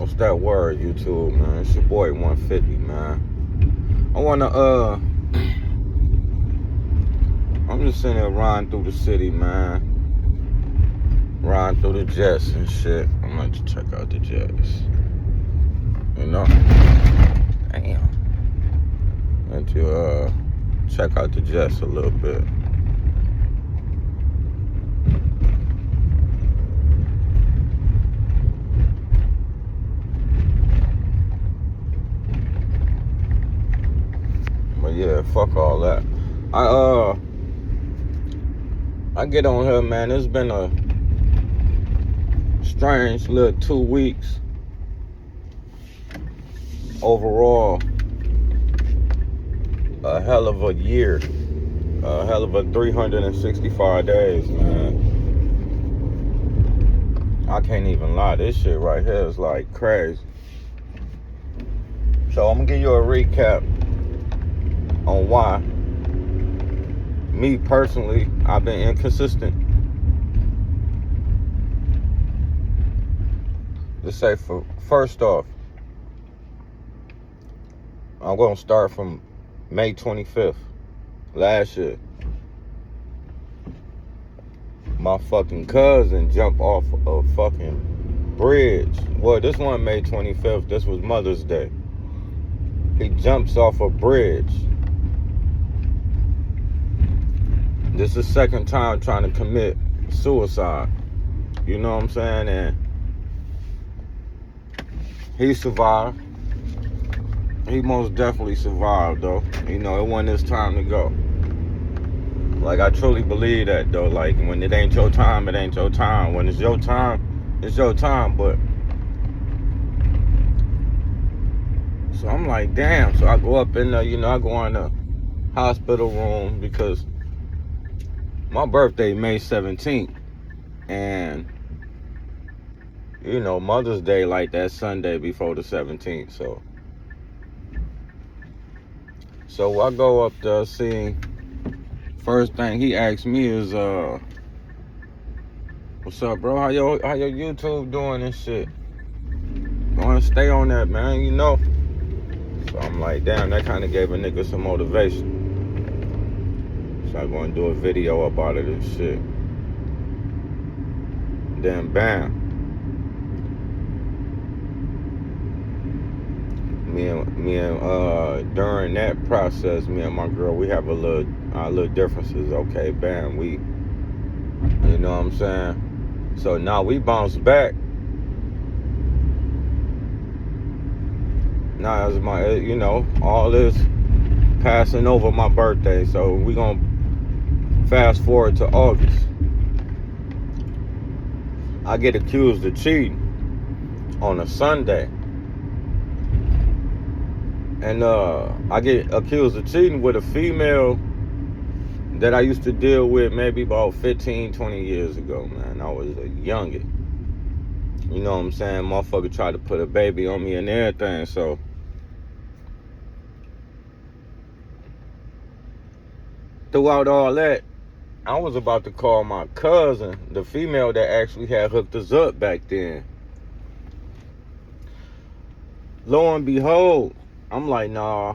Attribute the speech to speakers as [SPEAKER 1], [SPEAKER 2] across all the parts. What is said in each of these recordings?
[SPEAKER 1] What's that word, YouTube, man? It's your boy 150, man. I'm just sitting here riding through the city, man. Riding through the Jets and shit. I'm going to check out the Jets. You know? Damn. And to check out the Jets a little bit. But yeah, fuck all that. I get on here, man. It's been a strange little 2 weeks. Overall, a hell of a year. A hell of a 365 days, man. I can't even lie. This shit right here is like crazy. So I'm gonna give you a recap on why me personally, I've been inconsistent. Let's say first off, I'm gonna start from May 25th last year. My fucking cousin jumped off a fucking bridge. Well, this one May 25th, this was Mother's Day. He jumps off a bridge. This is the second time trying to commit suicide. You know what I'm saying? And he survived. He most definitely survived, though. You know, it wasn't his time to go. Like, I truly believe that, though. Like, when it ain't your time, it ain't your time. When it's your time, it's your time. But so I'm like, damn. So I go up in there, you know, I go in the hospital room because my birthday May 17th. And, you know, Mother's Day like that Sunday before the 17th. So I go up there, see. First thing he asked me is, what's up, bro? How your YouTube doing and shit? Gonna stay on that, man, you know? So I'm like, damn, that kind of gave a nigga some motivation. So I go and do a video about it and shit. Then bam. Me and during that process, me and my girl, we have our little differences. Okay, bam, we, you know what I'm saying? So now we bounce back. Now as my, you know, all this passing over my birthday. So we gonna fast forward to August. I get accused of cheating on a Sunday. And I get accused of cheating with a female that I used to deal with maybe about 15, 20 years ago, man. I was a youngin'. You know what I'm saying? Motherfucker tried to put a baby on me and everything, so. Throughout all that, I was about to call my cousin, the female that actually had hooked us up back then. Lo and behold, I'm like, nah,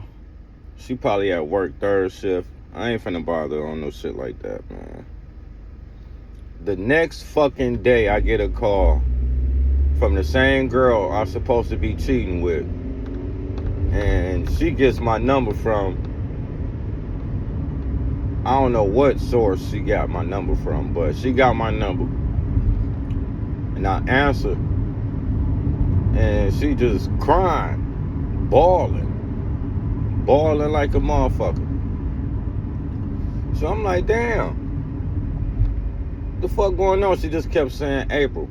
[SPEAKER 1] she probably at work third shift. I ain't finna bother her on no shit like that, man. The next fucking day, I get a call from the same girl I'm supposed to be cheating with. And she gets my number from, I don't know what source she got my number from, but she got my number. And I answer, and she just crying, bawling like a motherfucker. So I'm like, damn, the fuck going on? She just kept saying April.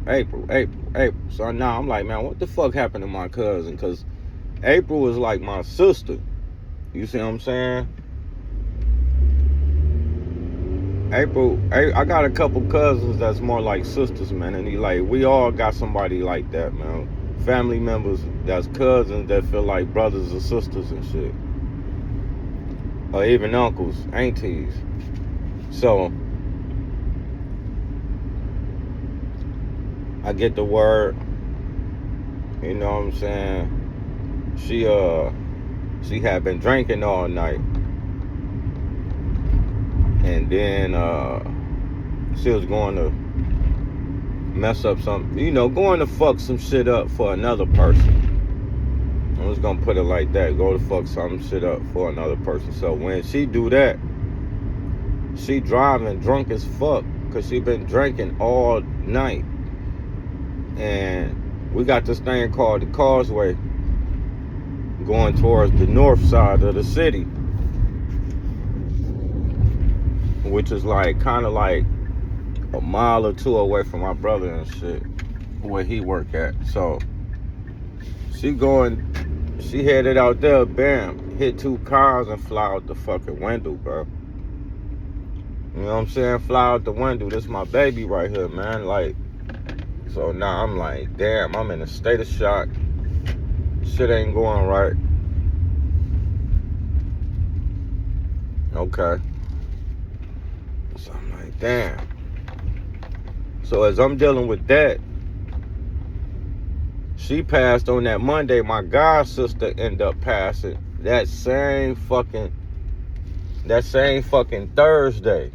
[SPEAKER 1] So now I'm like, man, what the fuck happened to my cousin? Because April is like my sister. You see what I'm saying? April, I got a couple cousins that's more like sisters, man. And we all got somebody like that, man. Family members that's cousins that feel like brothers or sisters and shit. Or even uncles, aunties. So I get the word You know what I'm saying? She had been drinking all night. And then she was going to mess up some, going to fuck some shit up for another person. I was gonna put it like that, go to fuck some shit up for another person. So when she do that, she driving drunk as fuck, cause she been drinking all night. And we got this thing called the Causeway going towards the north side of the city, which is like kind of like a mile or two away from my brother and shit, where he work at. So she headed out there, bam, hit 2 cars and fly out the fucking window, bro. You know what I'm saying? Fly out the window. This is my baby right here, man. Like, so now I'm like, damn, I'm in a state of shock. Shit ain't going right. Okay. So I'm like, damn. So as I'm dealing with that, she passed on that Monday. My god sister ended up passing that same fucking Thursday.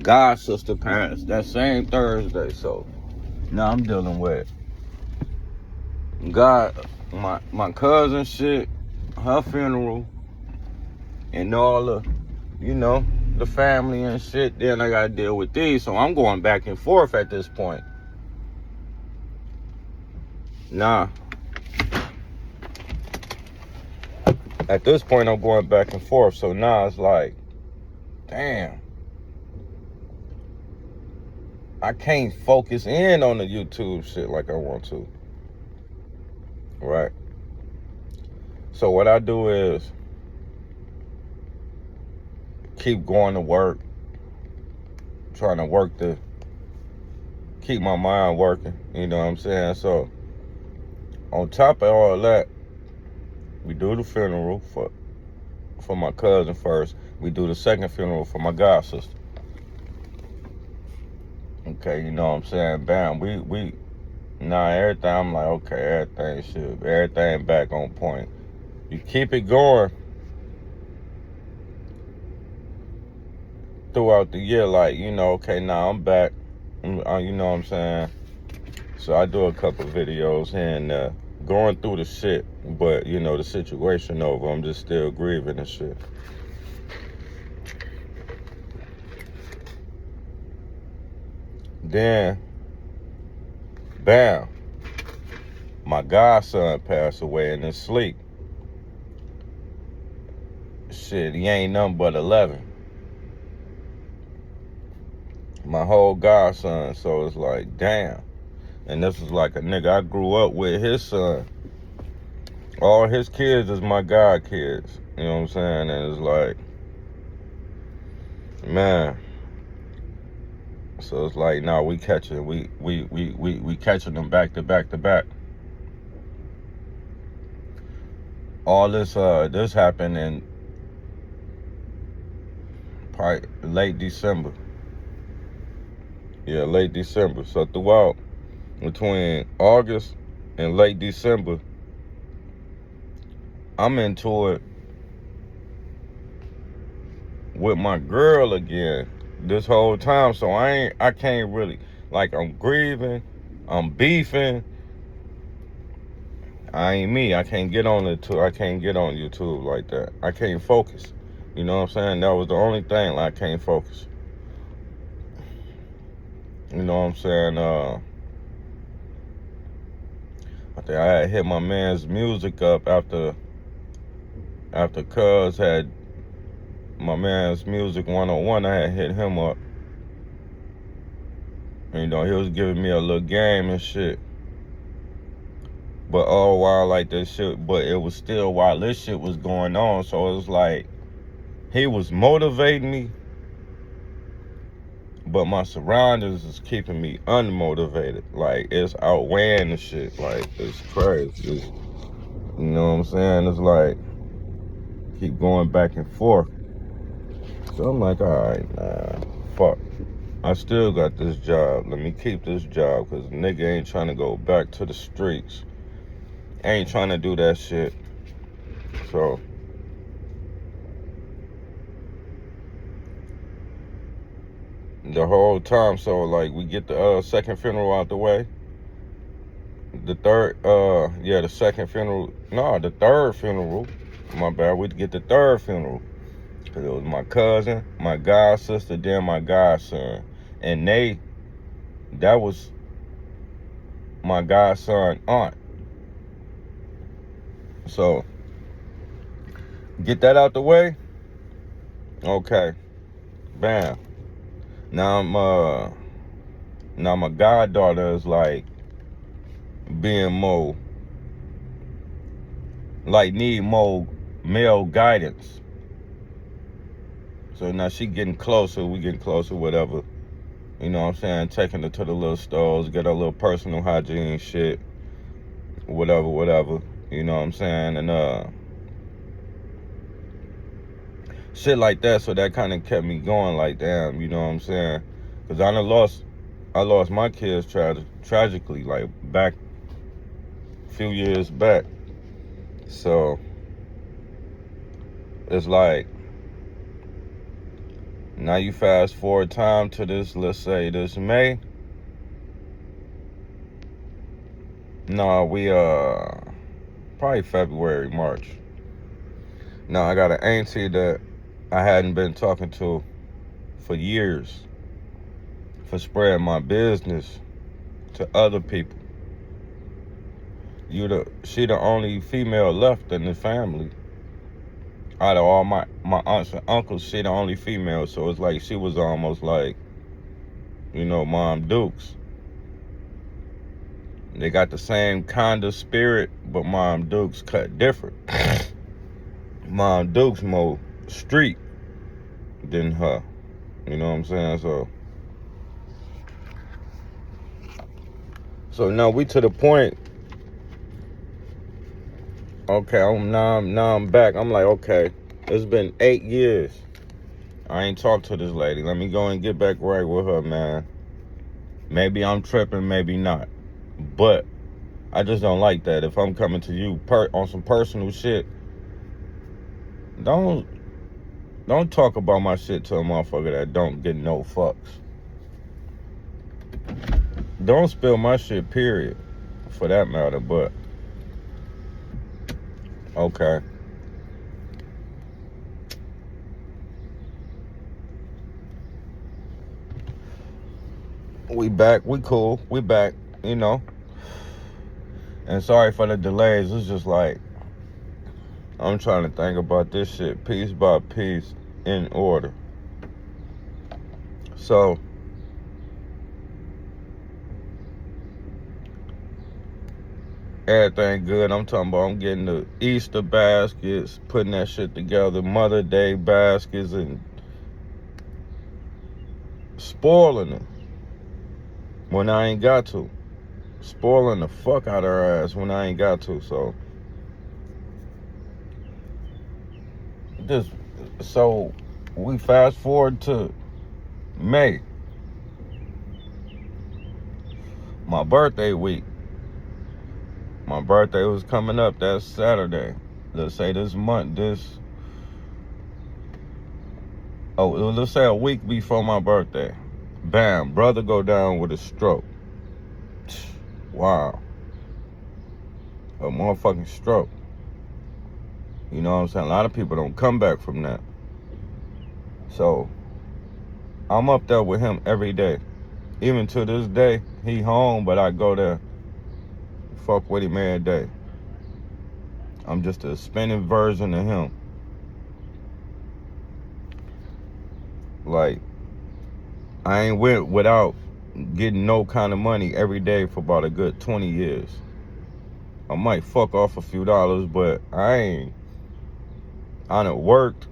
[SPEAKER 1] God sister passed that same Thursday. So now I'm dealing with God, my cousin shit, her funeral, and all the, the family and shit. Then I gotta deal with these. So I'm going back and forth at this point. Nah. At this point, I'm going back and forth. So now it's like, damn. I can't focus in on the YouTube shit like I want to. Right? So what I do is keep going to work. Trying to keep my mind working. You know what I'm saying? So on top of all that, we do the funeral for my cousin first. We do the second funeral for my god sister. Okay, you know what I'm saying? Bam, everything, I'm like, okay, everything back on point. You keep it going throughout the year, like, okay, now I'm back. You know what I'm saying? So I do a couple videos and going through the shit, but the situation over. I'm just still grieving and shit. Then, bam, my godson passed away in his sleep. Shit, he ain't nothing but 11. My whole godson, so it's like, damn. And this is like a nigga I grew up with, his son. All his kids is my god kids. You know what I'm saying? And it's like, man. So it's like, nah, we catching them back to back to back. All this happened in probably late December. Yeah, late December. So throughout, between August and late December, I'm into it with my girl again this whole time. So I can't really, like, I'm grieving, I'm beefing. I ain't me. I can't get on YouTube like that. I can't focus. You know what I'm saying? That was the only thing, like, I can't focus. You know what I'm saying? I think I had hit my man's music up after Cuz had my man's music 101. I had hit him up. And, he was giving me a little game and shit. But all while like this shit, but it was still while this shit was going on. So it was like, he was motivating me, but my surroundings is keeping me unmotivated. Like, it's outweighing the shit. Like, it's crazy. You know what I'm saying? It's like, keep going back and forth. So I'm like, all right, nah, fuck. I still got this job. Let me keep this job because nigga ain't trying to go back to the streets. Ain't trying to do that shit. So the whole time, so like we get the second funeral out the way. The second funeral. No, the third funeral. My bad. We'd get the third funeral. Because it was my cousin, my god sister, then my godson. And that was my godson aunt. So, get that out the way. Okay. Bam. Now my goddaughter is like being more, like need more male guidance. So now she getting closer, we getting closer, whatever. You know what I'm saying? Taking her to the little stores, get her little personal hygiene shit. Whatever. You know what I'm saying? And shit like that. So that kind of kept me going like, damn, you know what I'm saying? Because I lost my kids tragically, like back a few years back. So it's like, now you fast forward time to this, let's say this May. No, we probably February, March. Now I got an auntie that I hadn't been talking to for years for spreading my business to other people. She the only female left in the family. Out of all my aunts and uncles, she the only female. So it's like she was almost like, you know, Mom Dukes. They got the same kind of spirit, but Mom Dukes cut different. Mom Dukes more street than her. You know what I'm saying? So now we to the point. Okay, now I'm back. I'm like, okay, it's been 8 years. I ain't talked to this lady. Let me go and get back right with her, man. Maybe I'm tripping, maybe not. But I just don't like that. If I'm coming to you on some personal shit, don't talk about my shit to a motherfucker that don't get no fucks. Don't spill my shit, period, for that matter, but okay. We back, we cool, we back, you know. And sorry for the delays. It's just like, I'm trying to think about this shit piece by piece in order. So, everything good. I'm talking about I'm getting the Easter baskets, putting that shit together, Mother Day baskets, and spoiling them when I ain't got to. Spoiling the fuck out of her ass when I ain't got to. So we fast forward to May, my birthday week. My birthday was coming up that Saturday. Let's say this month, let's say a week before my birthday. Bam, brother go down with a stroke. Wow. A motherfucking stroke. You know what I'm saying? A lot of people don't come back from that. So, I'm up there with him every day. Even to this day, he home, but I go there, fuck with him every day. I'm just a spinning version of him. Like, I ain't went without getting no kind of money every day for about a good 20 years. I might fuck off a few dollars, but I done worked,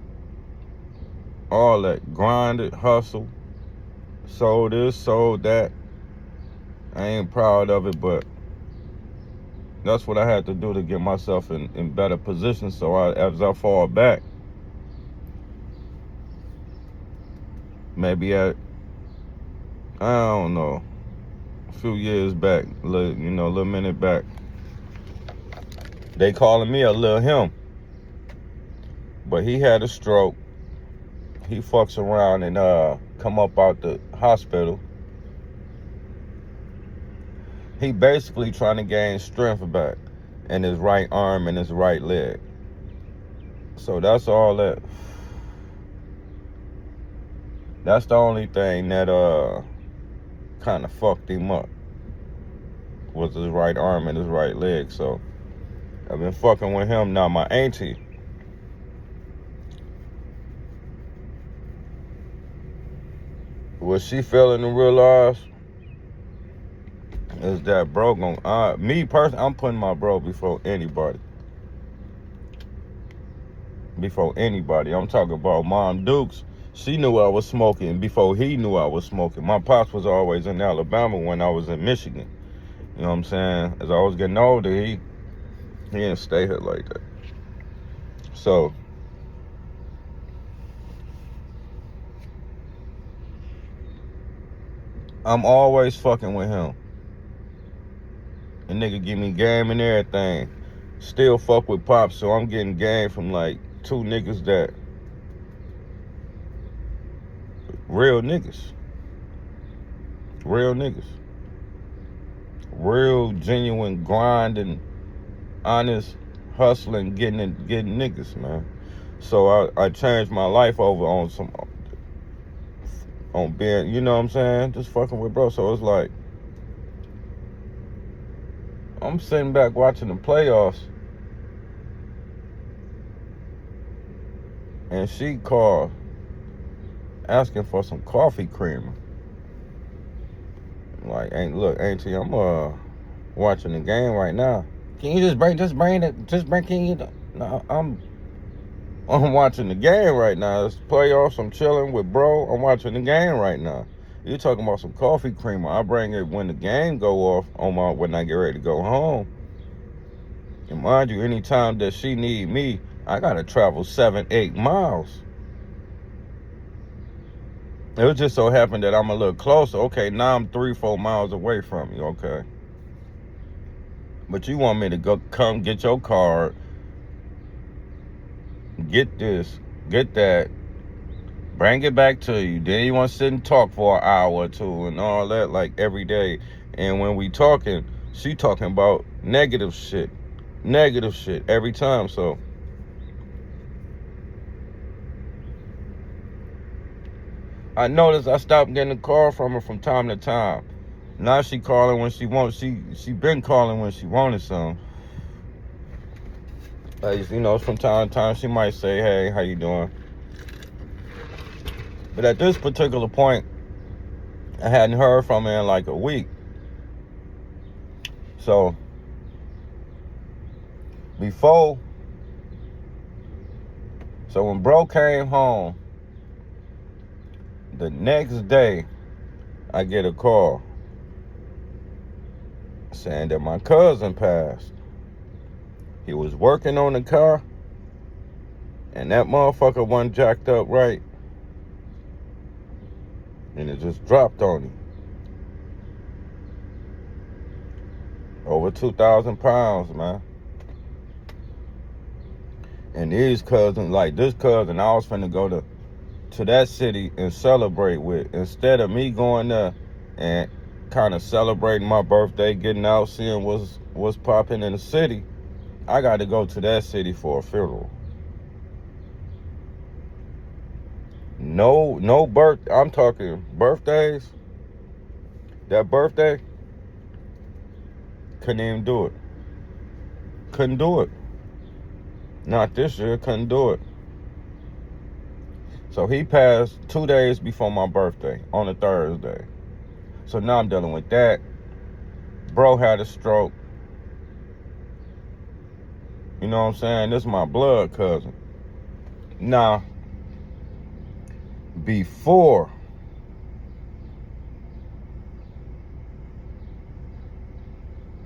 [SPEAKER 1] all that, grinded, hustle, sold this, sold that. I ain't proud of it, but that's what I had to do to get myself in better position. So as I fall back, maybe at I don't know, a few years back, a little minute back. They calling me a little him. But he had a stroke. He fucks around and come up out the hospital. He basically trying to gain strength back in his right arm and his right leg. So that's all that. That's the only thing that kind of fucked him up, was his right arm and his right leg. So I've been fucking with him. Now my auntie, what she failing to realize is that bro me personally, I'm putting my bro before anybody. Before anybody. I'm talking about Mom Dukes. She knew I was smoking before he knew I was smoking. My pops was always in Alabama when I was in Michigan. You know what I'm saying? As I was getting older, he didn't stay here like that. So I'm always fucking with him. The nigga give me game and everything. Still fuck with Pops, so I'm getting game from like two niggas that real niggas. Real niggas. Real, genuine, grinding, honest, hustling, getting niggas, man. So I changed my life over on being, you know what I'm saying? Just fucking with bro. So it's like, I'm sitting back watching the playoffs, and she called asking for some coffee creamer. Like, auntie, I'm watching the game right now. Can you can you? No, I'm watching the game right now. It's playoffs. I'm chilling with bro. I'm watching the game right now. You talking about some coffee creamer? I bring it when the game go off when I get ready to go home. And mind you, anytime that she need me, I gotta travel 7-8 miles. It was just so happened that I'm a little closer. Okay, now I'm 3-4 miles away from you. Okay, but you want me to come get your card, get this, get that, bring it back to you. Then you want to sit and talk for an hour or two and all that, like every day. And when we talking, she talking about negative shit every time. So I noticed I stopped getting a call from her from time to time. Now she calling when she wants. She been calling when she wanted some. From time to time she might say, "Hey, how you doing?" But at this particular point, I hadn't heard from her in like a week. So when bro came home, the next day I get a call saying that my cousin passed. He was working on the car, and that motherfucker wasn't jacked up right, and it just dropped on him. Over 2,000 pounds, man. And these cousins, like this cousin, I was finna go to that city and celebrate with. Instead of me going there and kind of celebrating my birthday, getting out, seeing what's popping in the city, I got to go to that city for a funeral. No I'm talking birthdays. That birthday, couldn't even do it. Couldn't do it. Not this year, couldn't do it. So he passed 2 days before my birthday, on a Thursday. So now I'm dealing with that. Bro had a stroke. You know what I'm saying? This is my blood cousin. Now, before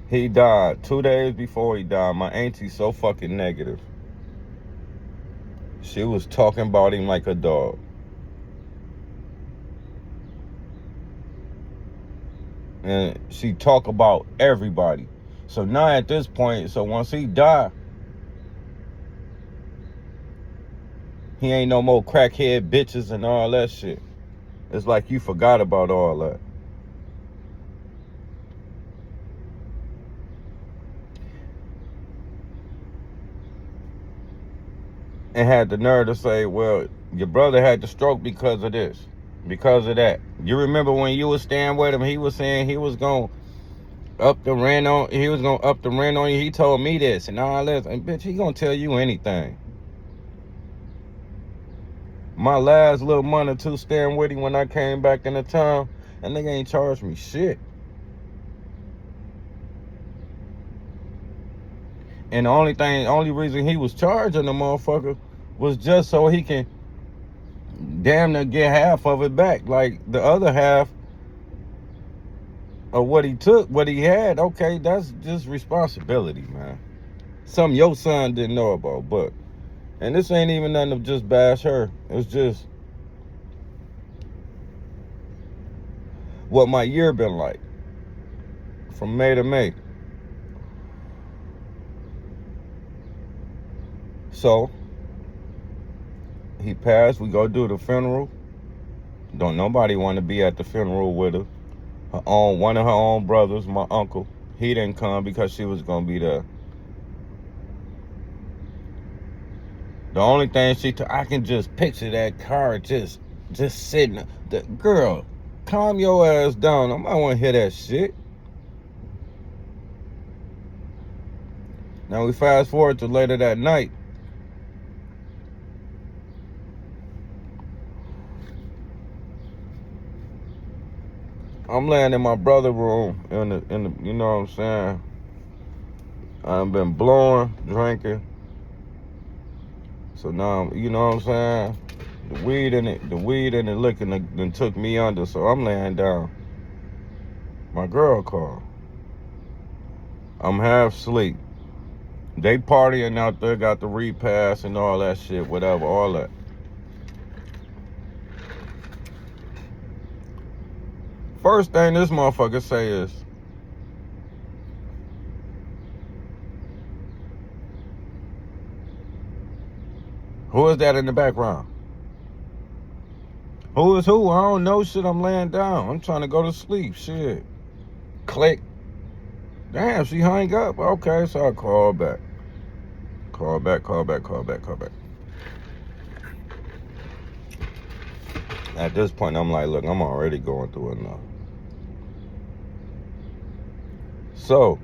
[SPEAKER 1] he died, 2 days before he died, my auntie's so fucking negative. She was talking about him like a dog. And she talk about everybody. So now at this point, so once he die, he ain't no more crackhead bitches and all that shit. It's like you forgot about all that. And had the nerve to say, well, your brother had the stroke because of this, because of that. You remember when you was staying with him, he was saying he was going to up the rent on you. He told me this and all this. And bitch, he gonna tell you anything. My last little month or two staying with him when I came back into town, that nigga ain't charged me shit. And the only reason he was charging the motherfucker was just so he can damn near get half of it back. Like the other half of what he took, what he had, okay, that's just responsibility, man. Something your son didn't know about, but, and this ain't even nothing to just bash her. It's just what my year been like from May to May. So he passed. We go do the funeral. Don't nobody want to be at the funeral with her. One of her own brothers, my uncle, he didn't come because she was gonna be there. The only thing I can just picture that car just sitting. The girl, calm your ass down. I might want to hear that shit. Now we fast forward to later that night. I'm laying in my brother's room in the you know what I'm saying? I've been blowing, drinking. So now, you know what I'm saying? The weed and the liquor then took me under. So I'm laying down. My girl called. I'm half asleep. They partying out there, got the repass and all that shit, whatever, all that. First thing this motherfucker say is, who is that in the background? Who is who? I don't know shit. I'm laying down. I'm trying to go to sleep. Shit. Click. Damn, she hung up. Okay, so I call back. Call back. At this point, I'm like, look, I'm already going through enough. So,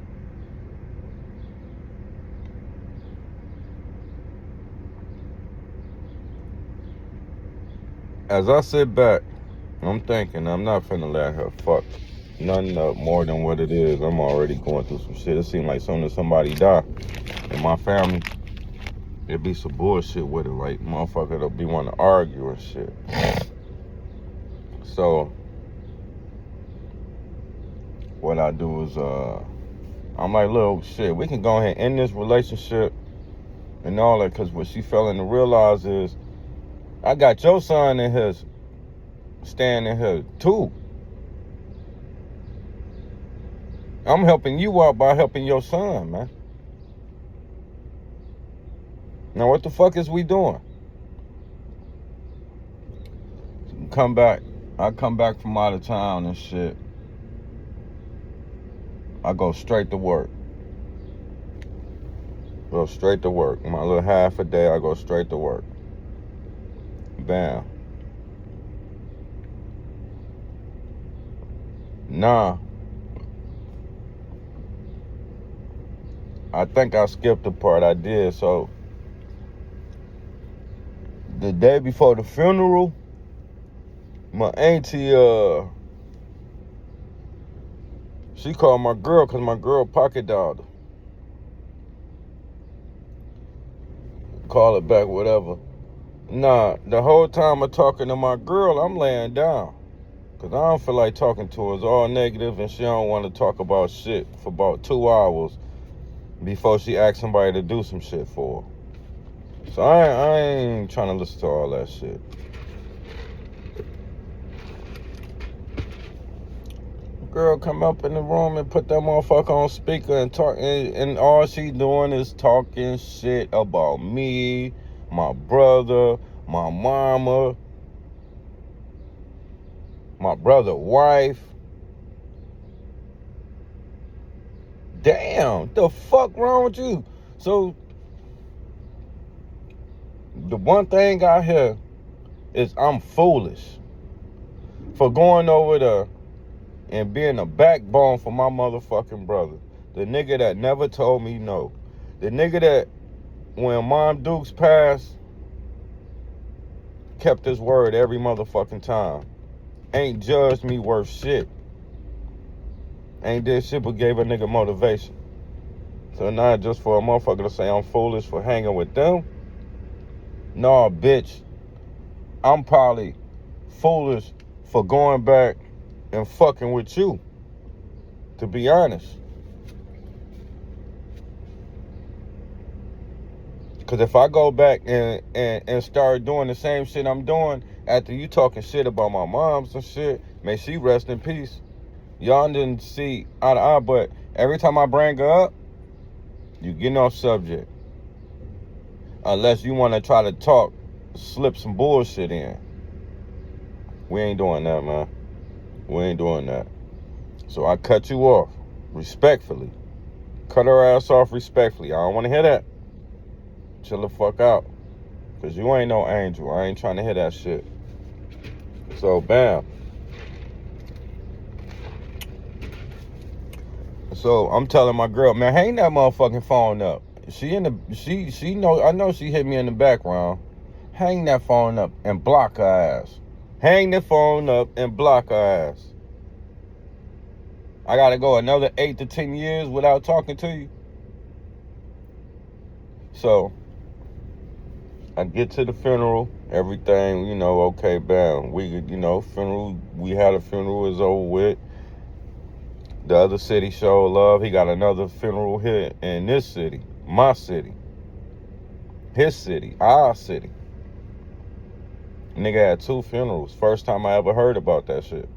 [SPEAKER 1] as I sit back, I'm thinking I'm not finna let her fuck nothing up more than what it is. I'm already going through some shit. It seems like soon as somebody die in my family, it'd be some bullshit with it. Like, motherfucker, they'll be wanting to argue and shit. So, what I do is, I'm like, look, shit, we can go ahead and end this relationship and all that, because what she failing to realize is, I got your son in here, staying in here too. I'm helping you out by helping your son, man. Now, what the fuck is we doing? Come back. I come back from out of town and shit. I go straight to work. Go straight to work. My little half a day, I go straight to work. Bam. Nah. I think I skipped the part I did. So, the day before the funeral, my auntie, she called my girl because my girl pocket dialed her. Call it back, whatever. Nah, the whole time I'm talking to my girl, I'm laying down. Because I don't feel like talking to her. It's all negative and she don't want to talk about shit for about 2 hours before she asks somebody to do some shit for her. So I ain't trying to listen to all that shit. girl come up in the room and put that motherfucker on speaker and talk, and all she doing is talking shit about me, my brother, my mama, my brother's wife. Damn, the fuck wrong with you? So the one thing I hear is I'm foolish for going over there and being a backbone for my motherfucking brother. The nigga that never told me no. The nigga that, when Mom Dukes passed, kept his word every motherfucking time. Ain't judged me worth shit. Ain't did shit but gave a nigga motivation. So now just for a motherfucker to say I'm foolish for hanging with them? Nah, bitch. I'm probably foolish for going back and fucking with you, to be honest. Because if I go back and start doing the same shit I'm doing after you talking shit about my moms and shit, may she rest in peace. Y'all didn't see eye to eye, but every time I bring her up, you getting off subject. Unless you want to try to talk, slip some bullshit in. We ain't doing that, man. We ain't doing that. So I cut you off respectfully. Cut her ass off respectfully. I don't want to hear that. Chill the fuck out. Because you ain't no angel. I ain't trying to hear that shit. So, bam. So, I'm telling my girl, man, hang that motherfucking phone up. She know, I know she hit me in the background. Hang that phone up and block her ass. Hang the phone up and block her ass. I gotta go another 8 to 10 years without talking to you. So, I get to the funeral, everything, okay, bam. Funeral, we had a funeral, is over with. The other city showed love. He got another funeral here in this city, my city, his city, our city. Nigga had 2 funerals. First time I ever heard about that shit.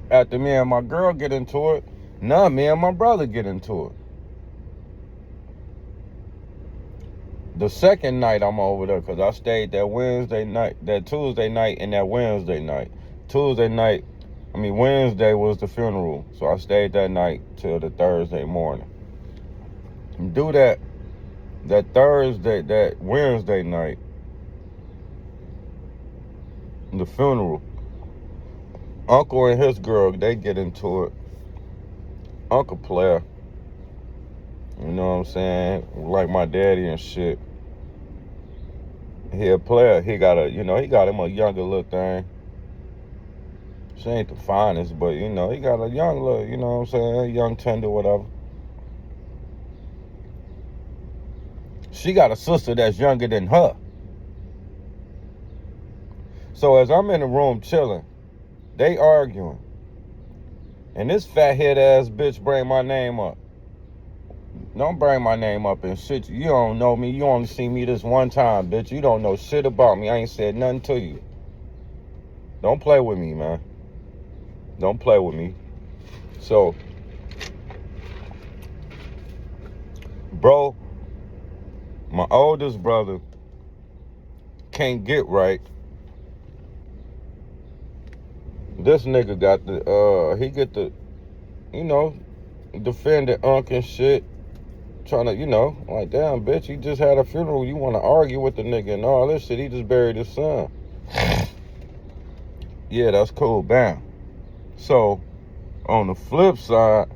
[SPEAKER 1] After me and my girl get into it, now me and my brother get into it. The second night I'm over there, because I stayed that Tuesday night and that Wednesday night. Wednesday was the funeral, so I stayed that night till the Thursday morning. Do that Wednesday night, the funeral. Uncle and his girl, they get into it. Uncle player. You know what I'm saying? Like my daddy and shit. He a player. He got him a younger little thing. She ain't the finest, but he got a young little, you know what I'm saying? Young tender, whatever. She got a sister that's younger than her. So as I'm in the room chilling, they arguing. And this fat head ass bitch bring my name up. Don't bring my name up and shit. You don't know me. You only see me this one time, bitch. You don't know shit about me. I ain't said nothing to you. Don't play with me, man. Don't play with me. So, bro, my oldest brother can't get right. This nigga got defending Unc and shit. Trying to, like, damn, bitch, he just had a funeral. You want to argue with the nigga and all this shit. He just buried his son. Yeah, that's cool. Bam. So, on the flip side,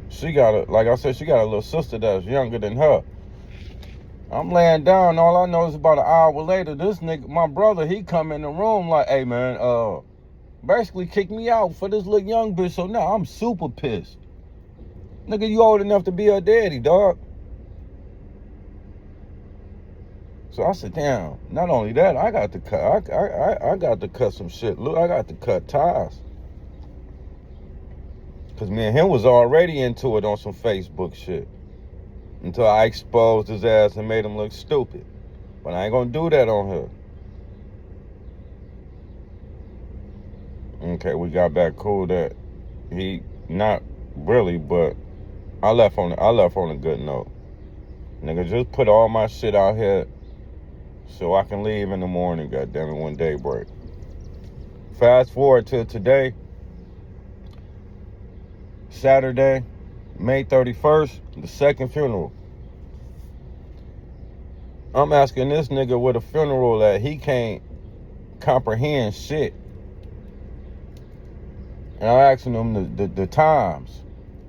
[SPEAKER 1] she got a little sister that's younger than her. I'm laying down. All I know is about an hour later, this nigga, my brother, he come in the room like, hey, man, basically kicked me out for this little young bitch. So now I'm super pissed. Nigga, you old enough to be her daddy, dog. So I said, damn, not only that, I got to cut some shit. Look, I got to cut ties. Because me and him was already into it on some Facebook shit. Until I exposed his ass and made him look stupid. But I ain't gonna do that on her. Okay, we got back cool that he not really, but I left on a good note. Nigga, just put all my shit out here so I can leave in the morning, goddammit, when day break. Fast forward to today, Saturday, May 31st, the second funeral. I'm asking this nigga where the funeral at. He can't comprehend shit. And I'm asking him the times.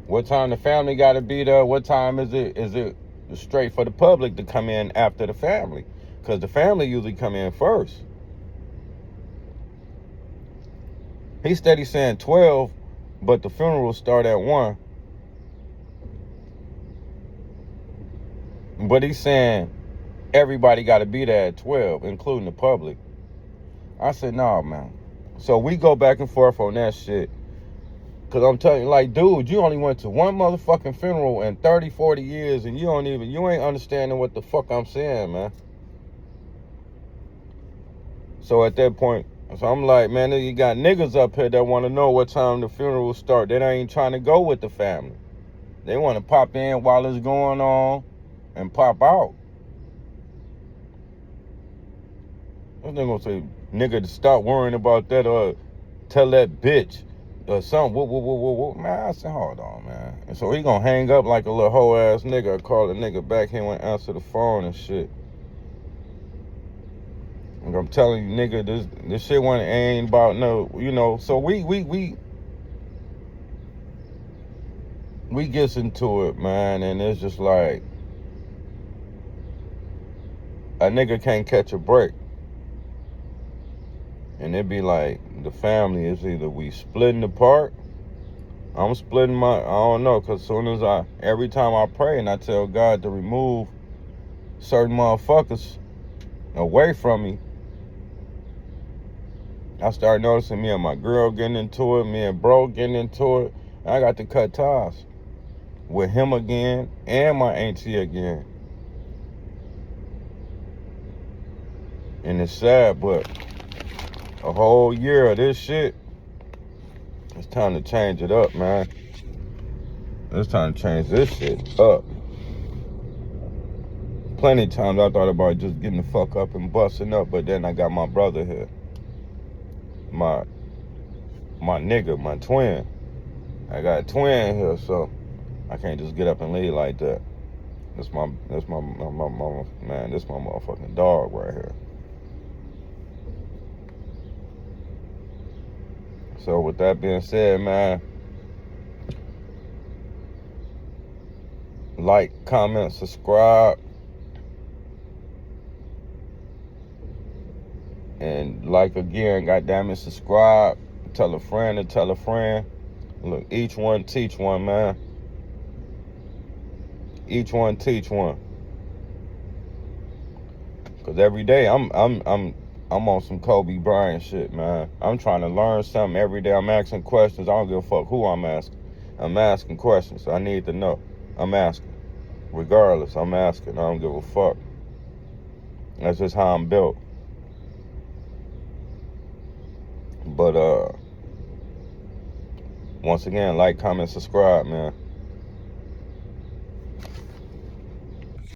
[SPEAKER 1] What time the family got to be there? What time is it? Is it straight for the public to come in after the family? Because the family usually come in first. He steady saying 12, but the funeral start at 1. But he's saying everybody got to be there at 12, including the public. I said, nah, man. So we go back and forth on that shit. Because I'm telling you, like, dude, you only went to one motherfucking funeral in 30, 40 years, and you ain't understanding what the fuck I'm saying, man. So at that point, so I'm like, man, you got niggas up here that want to know what time the funeral start. They ain't trying to go with the family. They want to pop in while it's going on and pop out. This nigga gonna say, nigga, to stop worrying about that or tell that bitch or something. Whoa. Man, I said, hold on, man. And so he gonna hang up like a little hoe ass nigga. I call the nigga back. He won't answer the phone and shit. And I'm telling you, nigga, this shit ain't about no, you know. So we gets into it, man, and it's just like a nigga can't catch a break. And it be like the family is either we splitting apart. I'm splitting I don't know, because every time I pray and I tell God to remove certain motherfuckers away from me, I start noticing me and my girl getting into it, me and bro getting into it. I got to cut ties with him again and my auntie again. And it's sad, but a whole year of this shit, it's time to change it up, man. It's time to change this shit up. Plenty of times I thought about just getting the fuck up and busting up, but then I got my brother here. My nigga, my twin. I got a twin here, so I can't just get up and leave like that. That's my man, this my motherfucking dog right here. So with that being said, man, like, comment, subscribe. And like again, goddammit, subscribe. Tell a friend to tell a friend. Look, each one teach one, man. Each one teach one. Cause every day I'm on some Kobe Bryant shit, man. I'm trying to learn something every day. I'm asking questions. I don't give a fuck who I'm asking. I'm asking questions. I need to know. I'm asking. Regardless, I'm asking. I don't give a fuck. That's just how I'm built. But once again, like, comment, subscribe, man.